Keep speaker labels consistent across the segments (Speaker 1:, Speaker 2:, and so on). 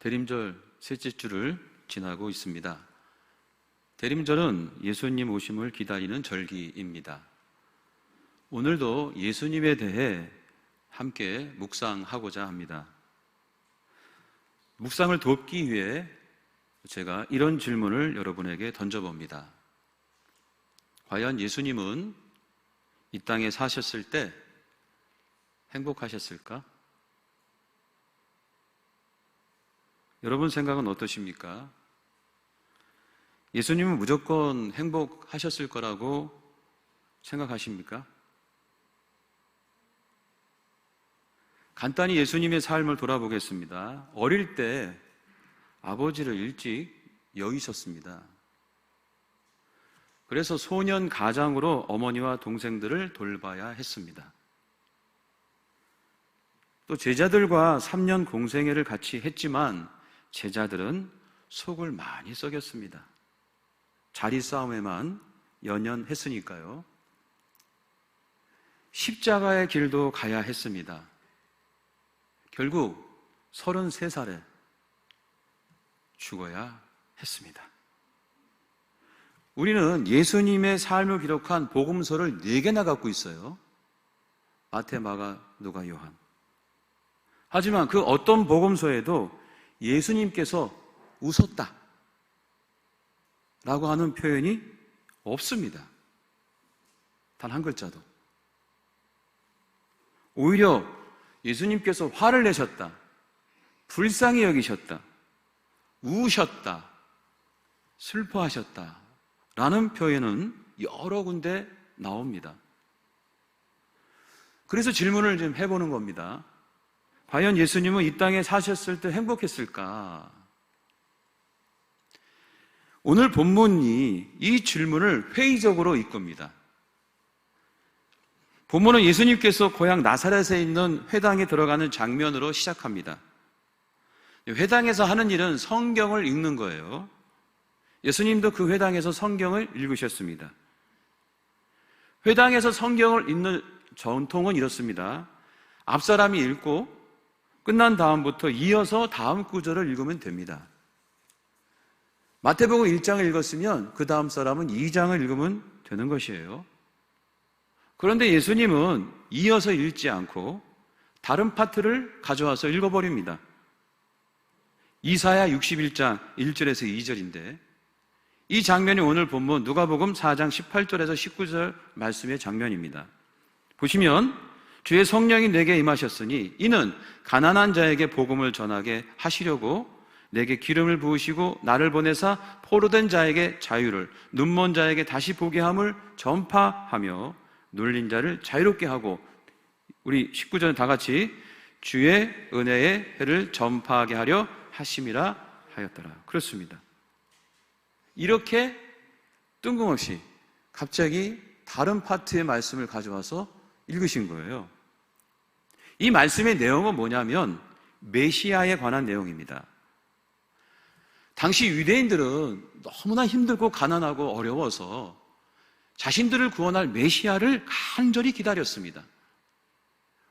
Speaker 1: 대림절 셋째 주를 지나고 있습니다. 대림절은 예수님 오심을 기다리는 절기입니다. 오늘도 예수님에 대해 함께 묵상하고자 합니다. 묵상을 돕기 위해 제가 이런 질문을 여러분에게 던져봅니다. 과연 예수님은 이 땅에 사셨을 때 행복하셨을까? 여러분 생각은 어떠십니까? 예수님은 무조건 행복하셨을 거라고 생각하십니까? 간단히 예수님의 삶을 돌아보겠습니다. 어릴 때 아버지를 일찍 여의셨습니다. 그래서 소년 가장으로 어머니와 동생들을 돌봐야 했습니다. 또 제자들과 3년 공생애를 같이 했지만 제자들은 속을 많이 썩였습니다. 자리 싸움에만 연연했으니까요. 십자가의 길도 가야 했습니다. 결국 33살에 죽어야 했습니다. 우리는 예수님의 삶을 기록한 복음서를 4개나 갖고 있어요. 마태, 마가, 누가, 요한. 하지만 그 어떤 복음서에도 예수님께서 웃었다 라고 하는 표현이 없습니다. 단 한 글자도. 오히려 예수님께서 화를 내셨다, 불쌍히 여기셨다, 우셨다, 슬퍼하셨다 라는 표현은 여러 군데 나옵니다. 그래서 질문을 좀 해보는 겁니다. 과연 예수님은 이 땅에 사셨을 때 행복했을까? 오늘 본문이 이 질문을 회의적으로 이끕니다. 본문은 예수님께서 고향 나사렛에 있는 회당에 들어가는 장면으로 시작합니다. 회당에서 하는 일은 성경을 읽는 거예요. 예수님도 그 회당에서 성경을 읽으셨습니다. 회당에서 성경을 읽는 전통은 이렇습니다. 앞사람이 읽고 끝난 다음부터 이어서 다음 구절을 읽으면 됩니다. 마태복음 1장을 읽었으면 그 다음 사람은 2장을 읽으면 되는 것이에요. 그런데 예수님은 이어서 읽지 않고 다른 파트를 가져와서 읽어버립니다. 이사야 61장 1절에서 2절인데 이 장면이 오늘 본문 누가복음 4장 18절에서 19절 말씀의 장면입니다. 보시면 주의 성령이 내게 임하셨으니 이는 가난한 자에게 복음을 전하게 하시려고 내게 기름을 부으시고 나를 보내사 포로된 자에게 자유를, 눈먼 자에게 다시 보게 함을 전파하며 눌린 자를 자유롭게 하고, 우리 19절 다 같이 주의 은혜의 해를 전파하게 하려 하심이라 하였더라. 그렇습니다. 이렇게 뜬금없이 갑자기 다른 파트의 말씀을 가져와서 읽으신 거예요. 이 말씀의 내용은 뭐냐면 메시아에 관한 내용입니다. 당시 유대인들은 너무나 힘들고 가난하고 어려워서 자신들을 구원할 메시아를 간절히 기다렸습니다.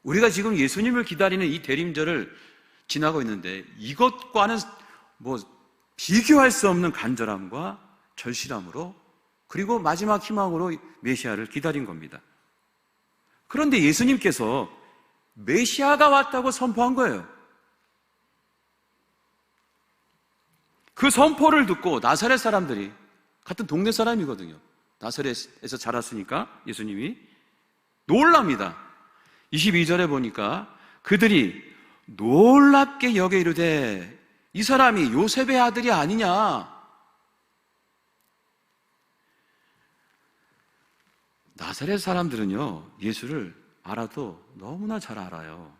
Speaker 1: 우리가 지금 예수님을 기다리는 이 대림절을 지나고 있는데 이것과는 비교할 수 없는 간절함과 절실함으로, 그리고 마지막 희망으로 메시아를 기다린 겁니다. 그런데 예수님께서 메시아가 왔다고 선포한 거예요. 그 선포를 듣고 나사렛 사람들이, 같은 동네 사람이거든요. 나사렛에서 자랐으니까 예수님이 놀랍니다. 22절에 보니까 그들이 놀랍게 여겨 이르되 이 사람이 요셉의 아들이 아니냐. 나사렛 사람들은요, 예수를 알아도 너무나 잘 알아요.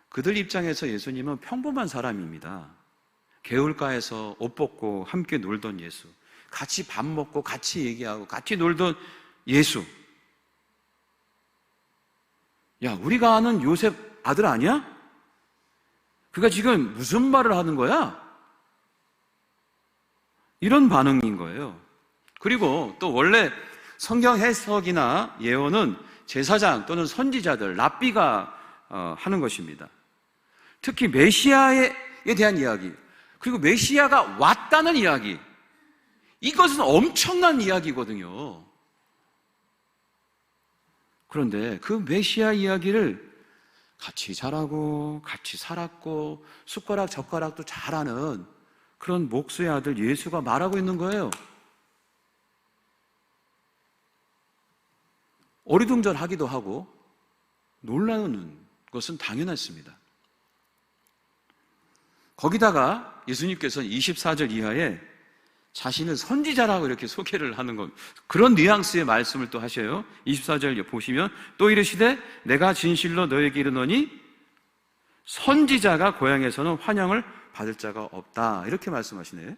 Speaker 1: 그들 입장에서 예수님은 평범한 사람입니다. 개울가에서 옷 벗고 함께 놀던 예수, 같이 밥 먹고 같이 얘기하고 같이 놀던 예수. 야, 우리가 아는 요셉 아들 아니야? 그가 지금 무슨 말을 하는 거야? 이런 반응인 거예요. 그리고 또 원래 성경 해석이나 예언은 제사장 또는 선지자들, 랍비가 하는 것입니다. 특히 메시아에 대한 이야기, 그리고 메시아가 왔다는 이야기, 이것은 엄청난 이야기거든요. 그런데 그 메시아 이야기를 같이 자라고 같이 살았고 숟가락 젓가락도 잘하는 그런 목수의 아들 예수가 말하고 있는 거예요. 어리둥절하기도 하고 놀라는 것은 당연했습니다. 거기다가 예수님께서는 24절 이하에 자신을 선지자라고 이렇게 소개를 하는 것, 그런 뉘앙스의 말씀을 또 하셔요. 24절 보시면 또 이르시되 내가 진실로 너에게 이르노니 선지자가 고향에서는 환영을 받을 자가 없다, 이렇게 말씀하시네요.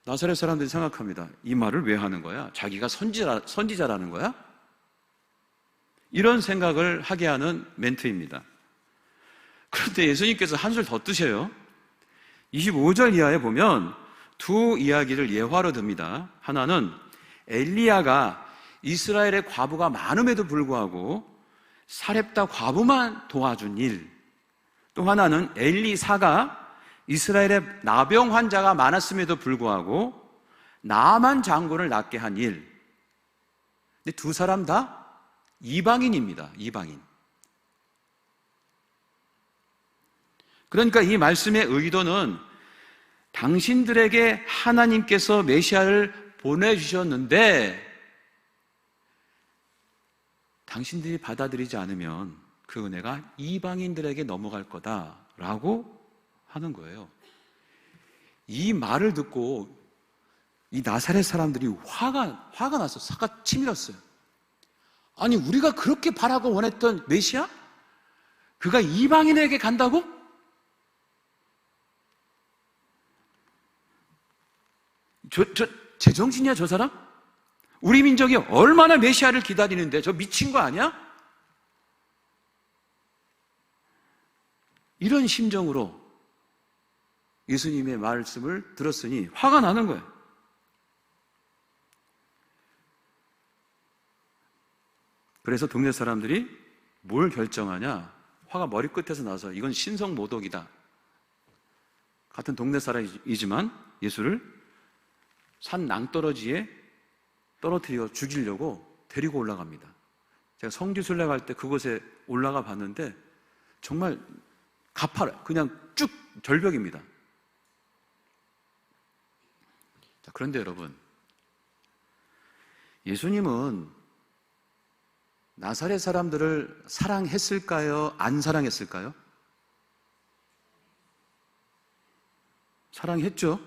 Speaker 1: 나사렛 사람들이 생각합니다. 이 말을 왜 하는 거야? 자기가 선지자라는 거야? 이런 생각을 하게 하는 멘트입니다. 그런데 예수님께서 한술 더 뜨셔요. 25절 이하에 보면 두 이야기를 예화로 듭니다. 하나는 엘리야가 이스라엘의 과부가 많음에도 불구하고 사렙다 과부만 도와준 일, 또 하나는 엘리사가 이스라엘의 나병 환자가 많았음에도 불구하고 나만 장군을 낫게 한 일. 근데 두 사람 다 이방인입니다. 이방인. 그러니까 이 말씀의 의도는 당신들에게 하나님께서 메시아를 보내주셨는데 당신들이 받아들이지 않으면 그 은혜가 이방인들에게 넘어갈 거다라고 하는 거예요. 이 말을 듣고 이 나사렛 사람들이 화가 나서 사가 치밀었어요. 아니, 우리가 그렇게 바라고 원했던 메시아? 그가 이방인에게 간다고? 제정신이야, 저 사람? 우리 민족이 얼마나 메시아를 기다리는데 저 미친 거 아니야? 이런 심정으로 예수님의 말씀을 들었으니 화가 나는 거예요. 그래서 동네 사람들이 뭘 결정하냐? 화가 머리끝에서 나서 이건 신성모독이다. 같은 동네 사람이지만 예수를 산 낭떠러지에 떨어뜨려 죽이려고 데리고 올라갑니다. 제가 성지순례 갈 때 그곳에 올라가 봤는데 정말 가파라, 그냥 쭉 절벽입니다. 자, 그런데 여러분, 예수님은 나사렛 사람들을 사랑했을까요? 안 사랑했을까요? 사랑했죠.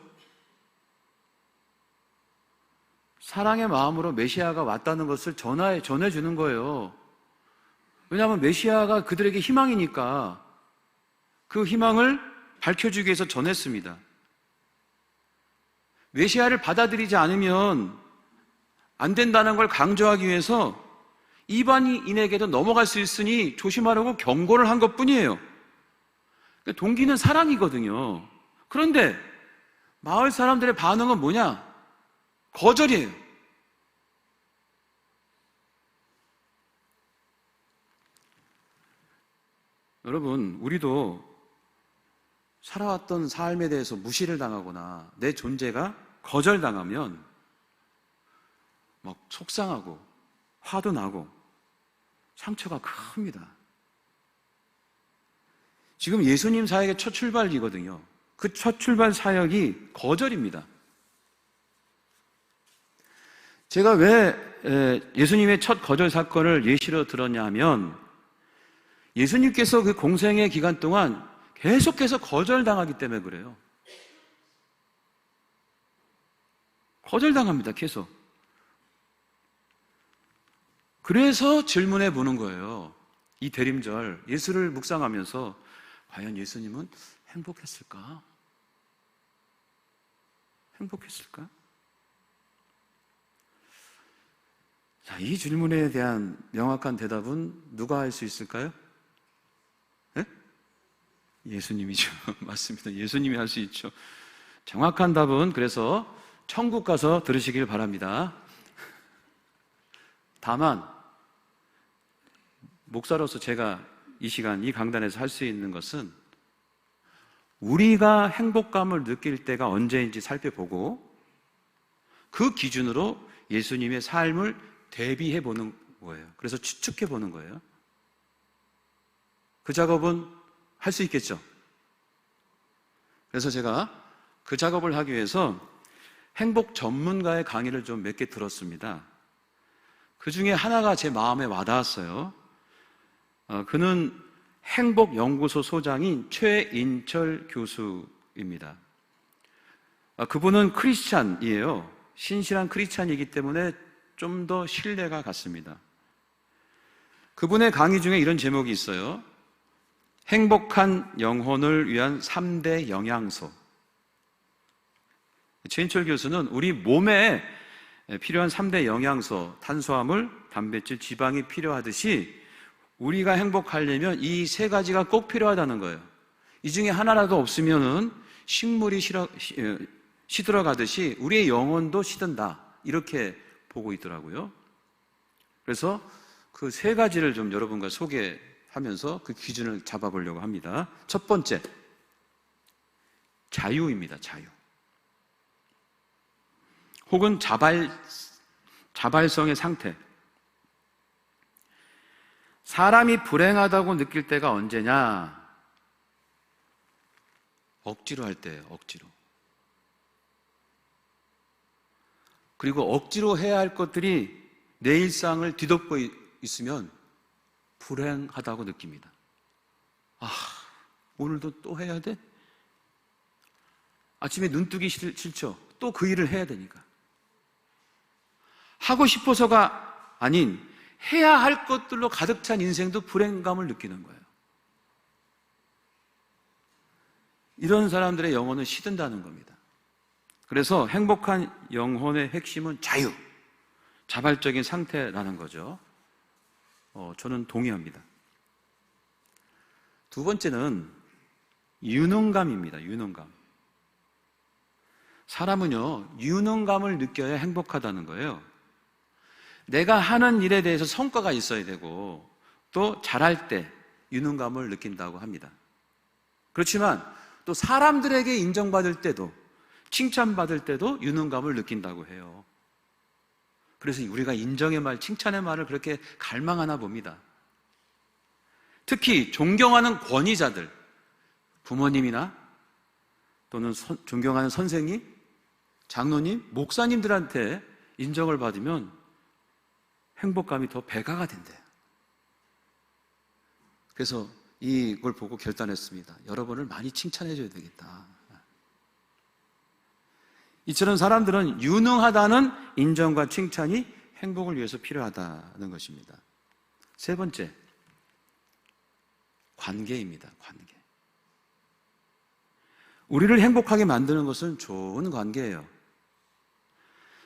Speaker 1: 사랑의 마음으로 메시아가 왔다는 것을 전해주는 거예요. 왜냐하면 메시아가 그들에게 희망이니까 그 희망을 밝혀주기 위해서 전했습니다. 메시아를 받아들이지 않으면 안 된다는 걸 강조하기 위해서 이방인에게도 넘어갈 수 있으니 조심하라고 경고를 한 것뿐이에요. 동기는 사랑이거든요. 그런데 마을 사람들의 반응은 뭐냐? 거절이에요. 여러분, 우리도 살아왔던 삶에 대해서 무시를 당하거나 내 존재가 거절당하면 막 속상하고 화도 나고 상처가 큽니다. 지금 예수님 사역의 첫 출발이거든요. 그 첫 출발 사역이 거절입니다. 제가 왜 예수님의 첫 거절 사건을 예시로 들었냐 하면 예수님께서 그 공생의 기간 동안 계속해서 거절당하기 때문에 그래요. 거절당합니다, 계속. 그래서 질문해 보는 거예요. 이 대림절 예수를 묵상하면서 과연 예수님은 행복했을까? 행복했을까? 자, 이 질문에 대한 명확한 대답은 누가 할 수 있을까요? 네? 예수님이죠. 맞습니다. 예수님이 할 수 있죠. 정확한 답은 그래서 천국 가서 들으시길 바랍니다. 다만 목사로서 제가 이 시간, 이 강단에서 할 수 있는 것은 우리가 행복감을 느낄 때가 언제인지 살펴보고 그 기준으로 예수님의 삶을 대비해 보는 거예요. 그래서 추측해 보는 거예요. 그 작업은 할 수 있겠죠. 그래서 제가 그 작업을 하기 위해서 행복 전문가의 강의를 좀 몇 개 들었습니다. 그 중에 하나가 제 마음에 와닿았어요. 그는 행복연구소 소장인 최인철 교수입니다. 그분은 크리스찬이에요. 신실한 크리스찬이기 때문에 좀 더 신뢰가 갔습니다. 그분의 강의 중에 이런 제목이 있어요. 행복한 영혼을 위한 3대 영양소. 최인철 교수는 우리 몸에 필요한 3대 영양소, 탄수화물, 단백질, 지방이 필요하듯이 우리가 행복하려면 이 세 가지가 꼭 필요하다는 거예요. 이 중에 하나라도 없으면은 식물이 시들어가듯이 우리의 영혼도 시든다. 이렇게 보고 있더라고요. 그래서 그 세 가지를 좀 여러분과 소개하면서 그 기준을 잡아보려고 합니다. 첫 번째, 자유입니다. 자유. 혹은 자발성의 상태. 사람이 불행하다고 느낄 때가 언제냐? 억지로 할 때예요. 억지로. 그리고 억지로 해야 할 것들이 내 일상을 뒤덮고 있으면 불행하다고 느낍니다. 오늘도 또 해야 돼? 아침에 눈 뜨기 싫죠? 또 그 일을 해야 되니까. 하고 싶어서가 아닌 해야 할 것들로 가득 찬 인생도 불행감을 느끼는 거예요. 이런 사람들의 영혼은 시든다는 겁니다. 그래서 행복한 영혼의 핵심은 자유, 자발적인 상태라는 거죠. 저는 동의합니다. 두 번째는 유능감입니다. 유능감. 사람은요, 유능감을 느껴야 행복하다는 거예요. 내가 하는 일에 대해서 성과가 있어야 되고 또 잘할 때 유능감을 느낀다고 합니다. 그렇지만 또 사람들에게 인정받을 때도 칭찬받을 때도 유능감을 느낀다고 해요. 그래서 우리가 인정의 말, 칭찬의 말을 그렇게 갈망하나 봅니다. 특히 존경하는 권위자들, 부모님이나 또는 존경하는 선생님, 장로님, 목사님들한테 인정을 받으면 행복감이 더 배가가 된대요. 그래서 이걸 보고 결단했습니다. 여러분을 많이 칭찬해 줘야 되겠다. 이처럼 사람들은 유능하다는 인정과 칭찬이 행복을 위해서 필요하다는 것입니다. 세 번째, 관계입니다. 관계. 우리를 행복하게 만드는 것은 좋은 관계예요.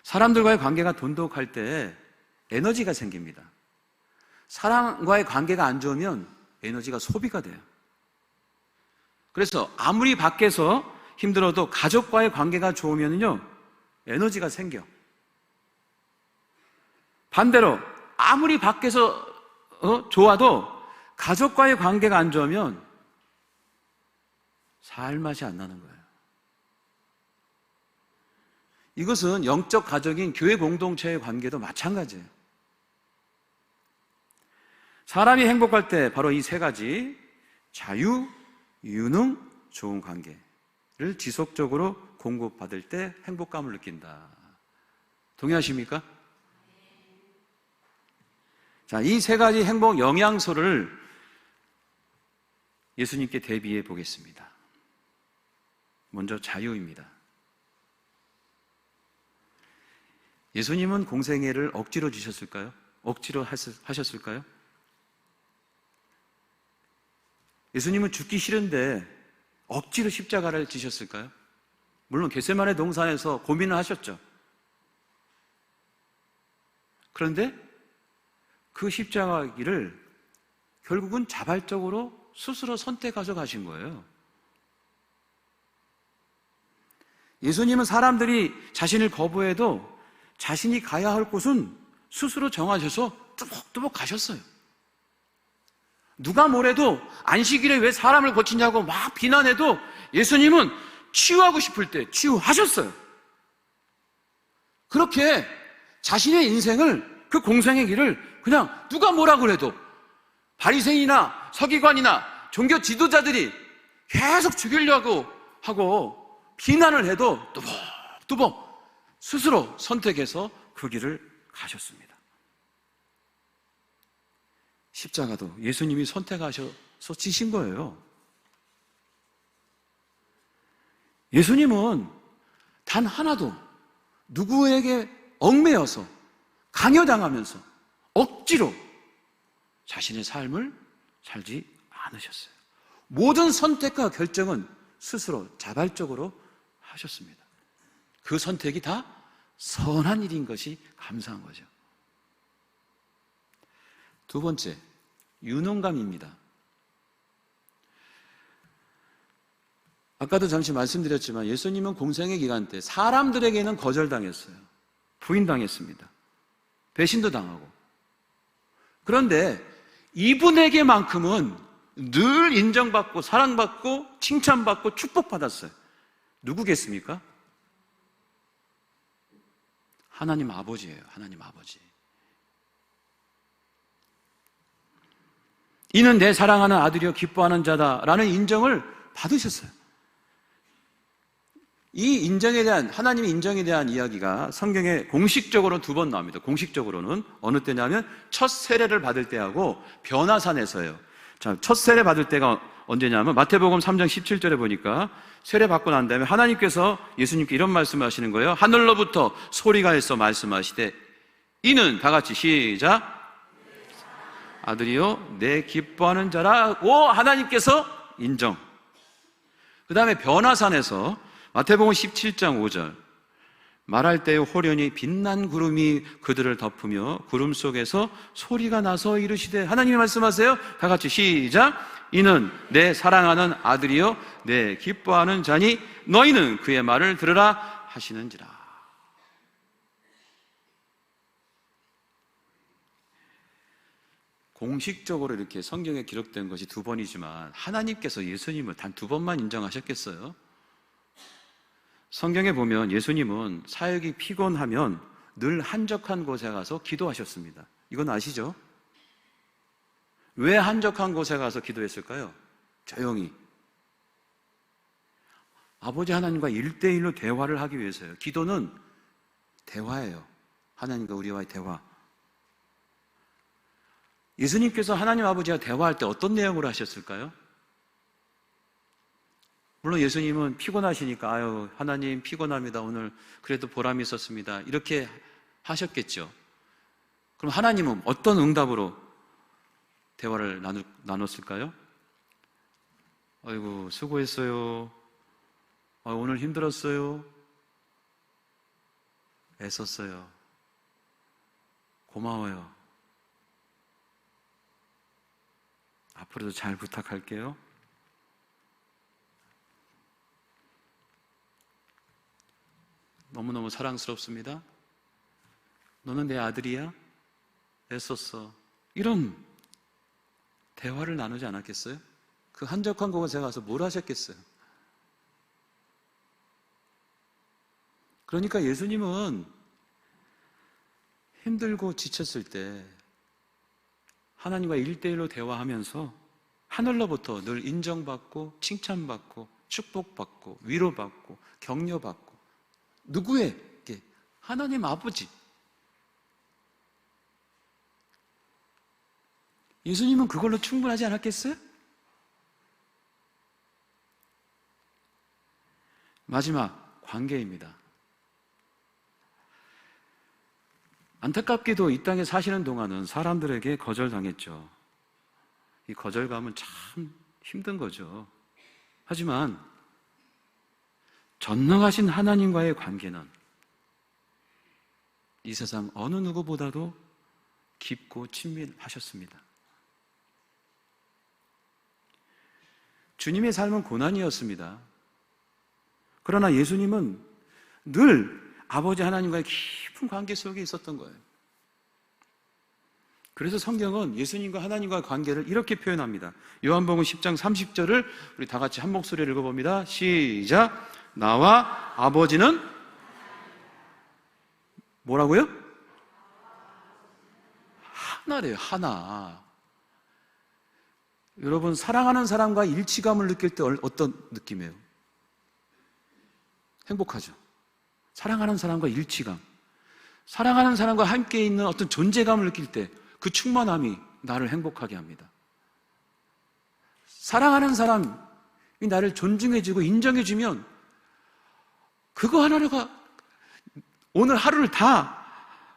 Speaker 1: 사람들과의 관계가 돈독할 때 에너지가 생깁니다. 사람과의 관계가 안 좋으면 에너지가 소비가 돼요. 그래서 아무리 밖에서 힘들어도 가족과의 관계가 좋으면요, 에너지가 생겨. 반대로 아무리 밖에서 좋아도 가족과의 관계가 안 좋으면 살 맛이 안 나는 거예요. 이것은 영적 가족인 교회 공동체의 관계도 마찬가지예요. 사람이 행복할 때 바로 이 세 가지, 자유, 유능, 좋은 관계를 지속적으로 공급받을 때 행복감을 느낀다. 동의하십니까? 자, 이 세 가지 행복 영양소를 예수님께 대비해 보겠습니다. 먼저 자유입니다. 예수님은 공생애를 억지로 주셨을까요? 억지로 하셨을까요? 예수님은 죽기 싫은데 억지로 십자가를 지셨을까요? 물론 겟세마네 동산에서 고민을 하셨죠. 그런데 그 십자가 길을 결국은 자발적으로 스스로 선택해서 가신 거예요. 예수님은 사람들이 자신을 거부해도 자신이 가야 할 곳은 스스로 정하셔서 뚜벅뚜벅 가셨어요. 누가 뭐래도 안식일에 왜 사람을 고치냐고 막 비난해도 예수님은 치유하고 싶을 때 치유하셨어요. 그렇게 자신의 인생을, 그 공생의 길을 그냥 누가 뭐라고 해도, 바리새인이나 서기관이나 종교 지도자들이 계속 죽이려고 하고 비난을 해도 뚜벅뚜벅 스스로 선택해서 그 길을 가셨습니다. 십자가도 예수님이 선택하셔서 지신 거예요. 예수님은 단 하나도 누구에게 얽매여서 강요당하면서 억지로 자신의 삶을 살지 않으셨어요. 모든 선택과 결정은 스스로 자발적으로 하셨습니다. 그 선택이 다 선한 일인 것이 감사한 거죠. 두 번째, 유능감입니다. 아까도 잠시 말씀드렸지만 예수님은 공생의 기간 때 사람들에게는 거절당했어요. 부인당했습니다. 배신도 당하고. 그런데 이분에게만큼은 늘 인정받고 사랑받고 칭찬받고 축복받았어요. 누구겠습니까? 하나님 아버지예요. 하나님 아버지. 이는 내 사랑하는 아들이여 기뻐하는 자다라는 인정을 받으셨어요. 이 인정에 대한, 하나님의 인정에 대한 이야기가 성경에 공식적으로 2번 나옵니다. 공식적으로는 어느 때냐면 첫 세례를 받을 때하고 변화산에서예요. 자, 첫 세례 받을 때가 언제냐면 마태복음 3장 17절에 보니까 세례 받고 난 다음에 하나님께서 예수님께 이런 말씀을 하시는 거예요. 하늘로부터 소리가 해서 말씀하시되 이는 다 같이 시작, 아들이요 내 기뻐하는 자라고 하나님께서 인정. 그 다음에 변화산에서 마태복음 17장 5절 말할 때에 호련히 빛난 구름이 그들을 덮으며 구름 속에서 소리가 나서 이르시되, 하나님이 말씀하세요. 다 같이 시작, 이는 내 사랑하는 아들이요 내 기뻐하는 자니 너희는 그의 말을 들으라 하시는지라. 공식적으로 이렇게 성경에 기록된 것이 2번이지만 하나님께서 예수님을 단 2번만 인정하셨겠어요? 성경에 보면 예수님은 사역이 피곤하면 늘 한적한 곳에 가서 기도하셨습니다. 이건 아시죠? 왜 한적한 곳에 가서 기도했을까요? 조용히. 아버지 하나님과 1대1로 대화를 하기 위해서요. 기도는 대화예요. 하나님과 우리와의 대화. 예수님께서 하나님 아버지와 대화할 때 어떤 내용으로 하셨을까요? 물론 예수님은 피곤하시니까 아유 하나님 피곤합니다. 오늘 그래도 보람이 있었습니다. 이렇게 하셨겠죠. 그럼 하나님은 어떤 응답으로 대화를 나눴을까요? 아이고 수고했어요. 오늘 힘들었어요. 애썼어요. 고마워요. 앞으로도 잘 부탁할게요. 너무너무 사랑스럽습니다. 너는 내 아들이야? 애썼어. 이런 대화를 나누지 않았겠어요? 그 한적한 곳에 가서 뭘 하셨겠어요? 그러니까 예수님은 힘들고 지쳤을 때 하나님과 1대1로 대화하면서 하늘로부터 늘 인정받고 칭찬받고 축복받고 위로받고 격려받고, 누구에게? 하나님 아버지. 예수님은 그걸로 충분하지 않았겠어요? 마지막 관계입니다. 안타깝게도 이 땅에 사시는 동안은 사람들에게 거절당했죠. 이 거절감은 참 힘든 거죠. 하지만 전능하신 하나님과의 관계는 이 세상 어느 누구보다도 깊고 친밀하셨습니다. 주님의 삶은 고난이었습니다. 그러나 예수님은 늘 아버지 하나님과의 깊은 관계 속에 있었던 거예요. 그래서 성경은 예수님과 하나님과의 관계를 이렇게 표현합니다. 요한복음 10장 30절을 우리 다 같이 한 목소리를 읽어봅니다. 시작. 나와 아버지는 뭐라고요? 하나래요. 하나. 여러분, 사랑하는 사람과 일치감을 느낄 때 어떤 느낌이에요? 행복하죠. 사랑하는 사람과 일치감, 사랑하는 사람과 함께 있는 어떤 존재감을 느낄 때 그 충만함이 나를 행복하게 합니다. 사랑하는 사람이 나를 존중해주고 인정해주면 그거 하나가 오늘 하루를 다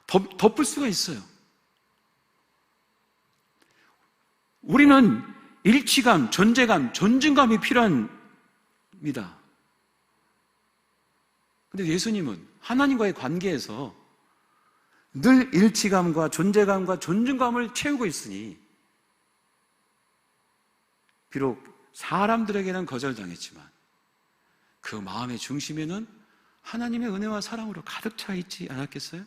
Speaker 1: 덮을 수가 있어요. 우리는 일치감, 존재감, 존중감이 필요합니다. 근데 예수님은 하나님과의 관계에서 늘 일치감과 존재감과 존중감을 채우고 있으니 비록 사람들에게는 거절당했지만 그 마음의 중심에는 하나님의 은혜와 사랑으로 가득 차 있지 않았겠어요?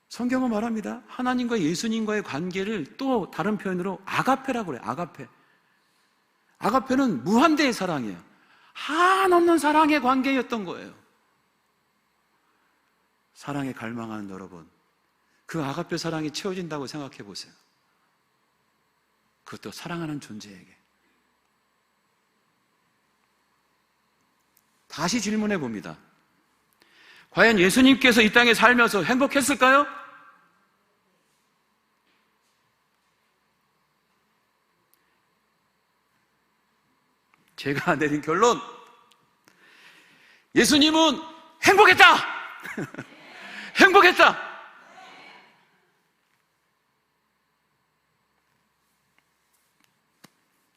Speaker 1: 성경은 말합니다. 하나님과 예수님과의 관계를 또 다른 표현으로 아가페라고 그래요. 아가페. 아가페는 무한대의 사랑이에요. 한없는 사랑의 관계였던 거예요. 사랑에 갈망하는 여러분, 그 아가페 사랑이 채워진다고 생각해 보세요. 그것도 사랑하는 존재에게. 다시 질문해 봅니다. 과연 예수님께서 이 땅에 살면서 행복했을까요? 제가 내린 결론, 예수님은 행복했다! 행복했다!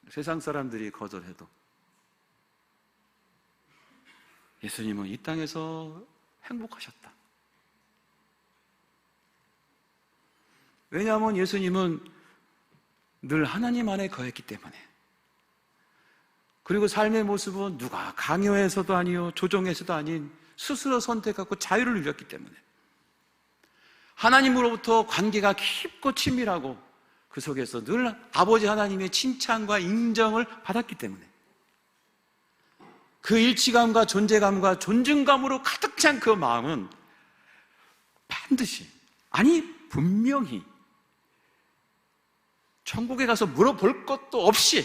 Speaker 1: 세상 사람들이 거절해도 예수님은 이 땅에서 행복하셨다. 왜냐하면 예수님은 늘 하나님 안에 거했기 때문에. 그리고 삶의 모습은 누가 강요해서도 아니요 조종해서도 아닌 스스로 선택하고 자유를 누렸기 때문에 하나님으로부터 관계가 깊고 친밀하고 그 속에서 늘 아버지 하나님의 칭찬과 인정을 받았기 때문에 그 일치감과 존재감과 존중감으로 가득 찬 그 마음은 반드시, 아니 분명히 천국에 가서 물어볼 것도 없이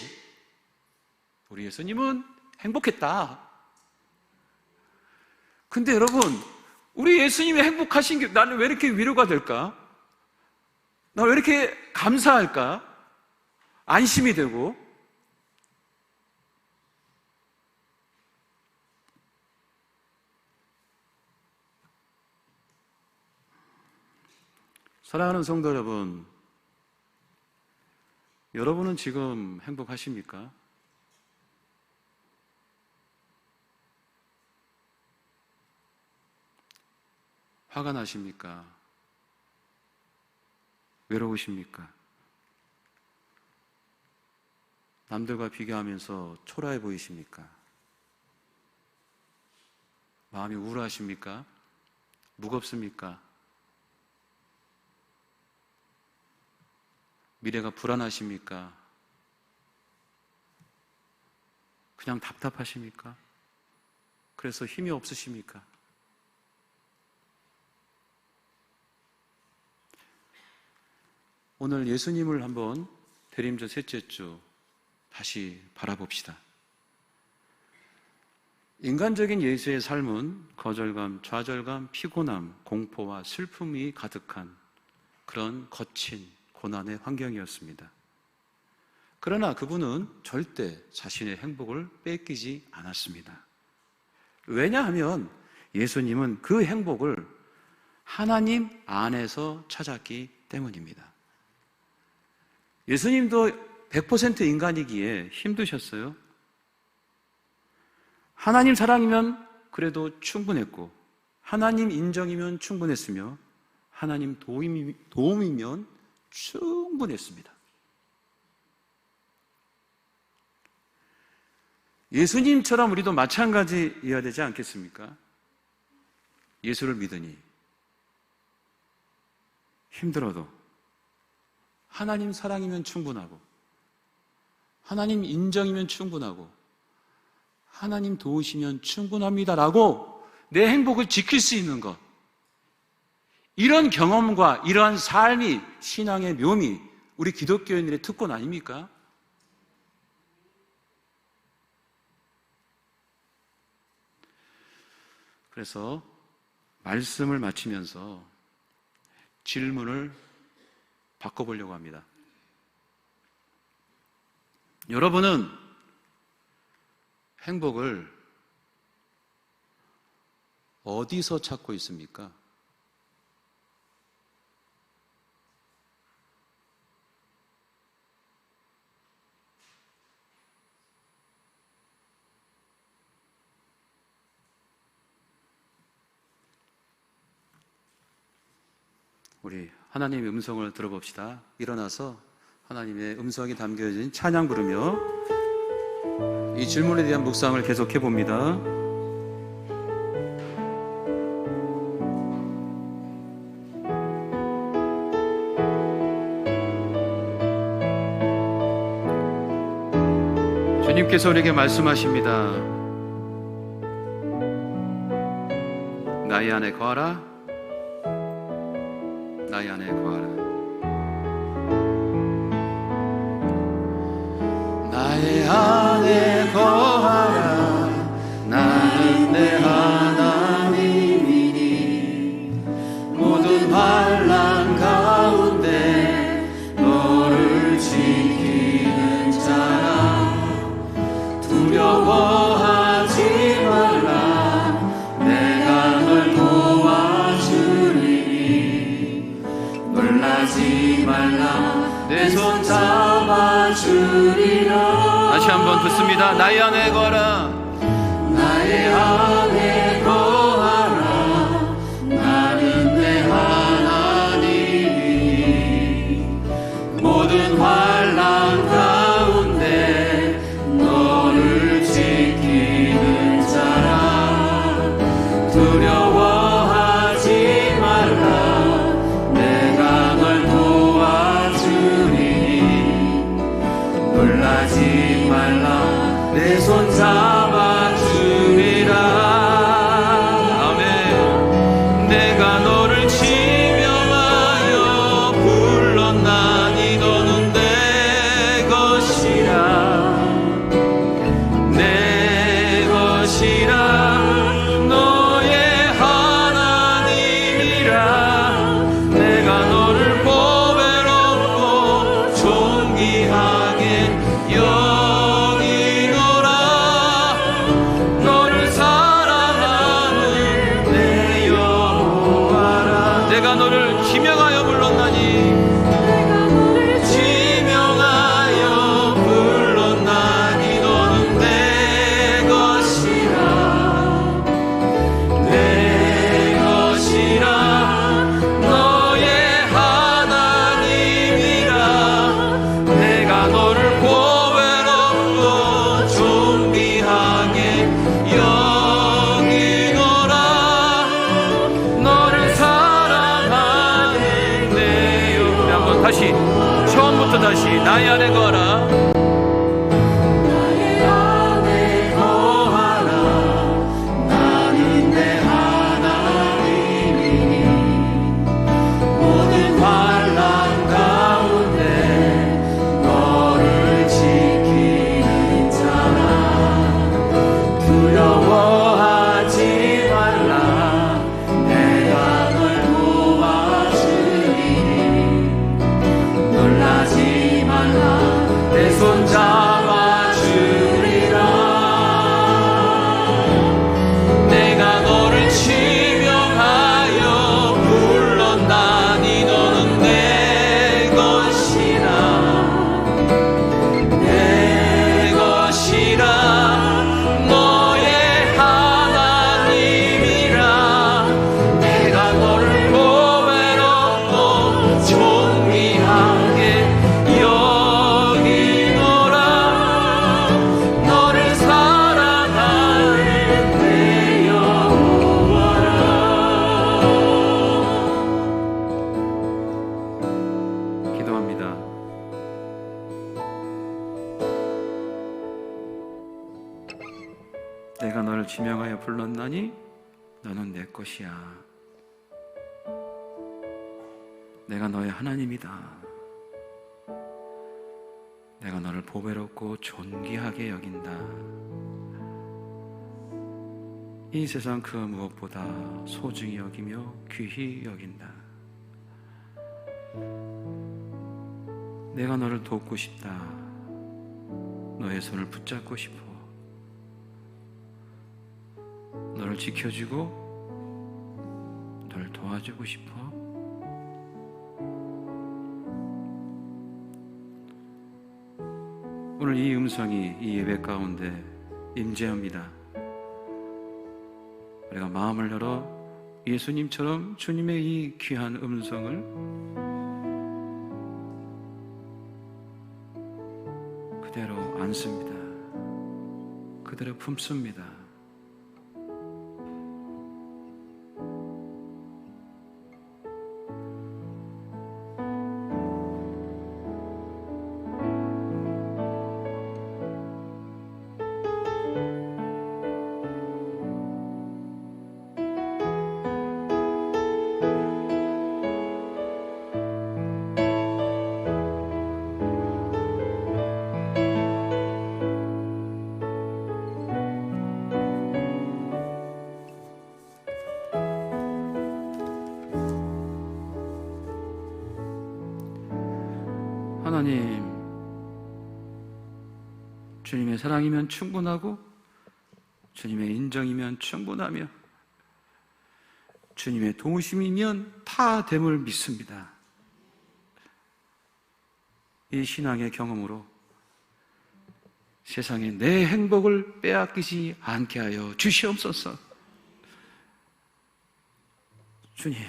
Speaker 1: 우리 예수님은 행복했다. 근데 여러분, 우리 예수님이 행복하신 게 나는 왜 이렇게 위로가 될까? 나 왜 이렇게 감사할까? 안심이 되고. 사랑하는 성도 여러분, 여러분은 지금 행복하십니까? 화가 나십니까? 외로우십니까? 남들과 비교하면서 초라해 보이십니까? 마음이 우울하십니까? 무겁습니까? 미래가 불안하십니까? 그냥 답답하십니까? 그래서 힘이 없으십니까? 오늘 예수님을 한번 대림절 셋째 주 다시 바라봅시다. 인간적인 예수의 삶은 거절감, 좌절감, 피곤함, 공포와 슬픔이 가득한 그런 거친 고난의 환경이었습니다. 그러나 그분은 절대 자신의 행복을 뺏기지 않았습니다. 왜냐하면 예수님은 그 행복을 하나님 안에서 찾았기 때문입니다. 예수님도 100% 인간이기에 힘드셨어요. 하나님 사랑이면 그래도 충분했고 하나님 인정이면 충분했으며 하나님 도움이면 충분했습니다. 예수님처럼 우리도 마찬가지여야 되지 않겠습니까? 예수를 믿으니 힘들어도 하나님 사랑이면 충분하고, 하나님 인정이면 충분하고, 하나님 도우시면 충분합니다라고 내 행복을 지킬 수 있는 것, 이런 경험과 이러한 삶이 신앙의 묘미, 우리 기독교인들의 특권 아닙니까? 그래서 말씀을 마치면서 질문을 바꿔보려고 합니다. 여러분은 행복을 어디서 찾고 있습니까? 우리 하나님의 음성을 들어봅시다. 일어나서 하나님의 음성이 담겨진 찬양 부르며 이 질문에 대한 묵상을 계속해 봅니다. 주님께서 우리에게 말씀하십니다. 나의 안에 거하라. 나의 안에 거하라. 나의 안에 거하라. 나는 내 하나님이니 모든 환난 가운데 너를 지키는 자라. 두려워하지 말라. 내가 널 도와주리니 놀라지 말라. 내 손 잡아주리라. 다시 한번 듣습니다. 나의 안에 거하라. 나의 안에 거하라. 나는 내 하나님이니 모든 환난 가운데 너를 지키는 자라. 두려워하지 말라. 내가 널 도와주리니 놀라지 말라. 내 손 잡아주리라. 아멘. 내가 너를 지명하여 불렀나니 너는 내 것이라. 내 것이라. 너의 하나님이라. 내가 너를 보배롭고 존귀하게 여기노라. 너를 사랑하는 내 여호와라. 내가 너를 지명하여 불렀나니 지명하여 불렀나니 너는 내 것이라. 내 것이라. 너의 하나님이라. 내가 너를 보배롭고 존귀하게 여기노라. 너를 사랑하는 내 여호와. 한번 다시 처음부터 다시 나의 안에 거하라. 나의 안에 거하라. 나는 내 하나님이니 모든 환난 가운데 너를 지키는 자라. 두려워하지 말라. 내가 널 도와주리니 놀라지 말라. 내 손 기도합니다. 내가 너를 지명하여 불렀나니 너는 내 것이야. 내가 너의 하나님이다. 내가 너를 보배롭고 존귀하게 여긴다. 이 세상 그 무엇보다 소중히 여기며 귀히 여긴다. 내가 너를 돕고 싶다. 너의 손을 붙잡고 싶어. 너를 지켜주고 너를 도와주고 싶어. 오늘 이 음성이 이 예배 가운데 임재합니다. 우리가 마음을 열어 예수님처럼 주님의 이 귀한 음성을 그대로 안습니다. 그대로 품습니다. 하나님, 주님의 사랑이면 충분하고 주님의 인정이면 충분하며 주님의 도우심이면 다 됨을 믿습니다. 이 신앙의 경험으로 세상에 내 행복을 빼앗기지 않게 하여 주시옵소서. 주님,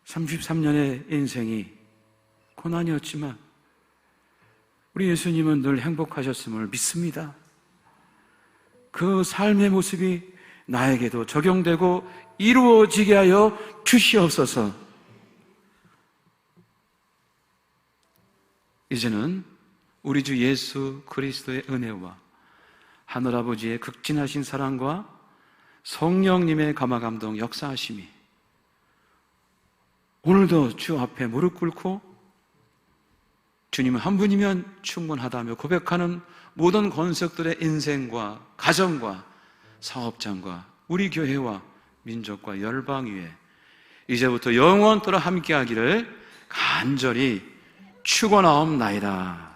Speaker 1: 33년의 인생이 고난이었지만 우리 예수님은 늘 행복하셨음을 믿습니다. 그 삶의 모습이 나에게도 적용되고 이루어지게 하여 주시옵소서. 이제는 우리 주 예수 그리스도의 은혜와 하늘아버지의 극진하신 사랑과 성령님의 감화감동 역사하심이 오늘도 주 앞에 무릎 꿇고 주님은 한 분이면 충분하다며 고백하는 모든 권석들의 인생과 가정과 사업장과 우리 교회와 민족과 열방 위에 이제부터 영원토록 함께하기를 간절히 축원하옵나이다.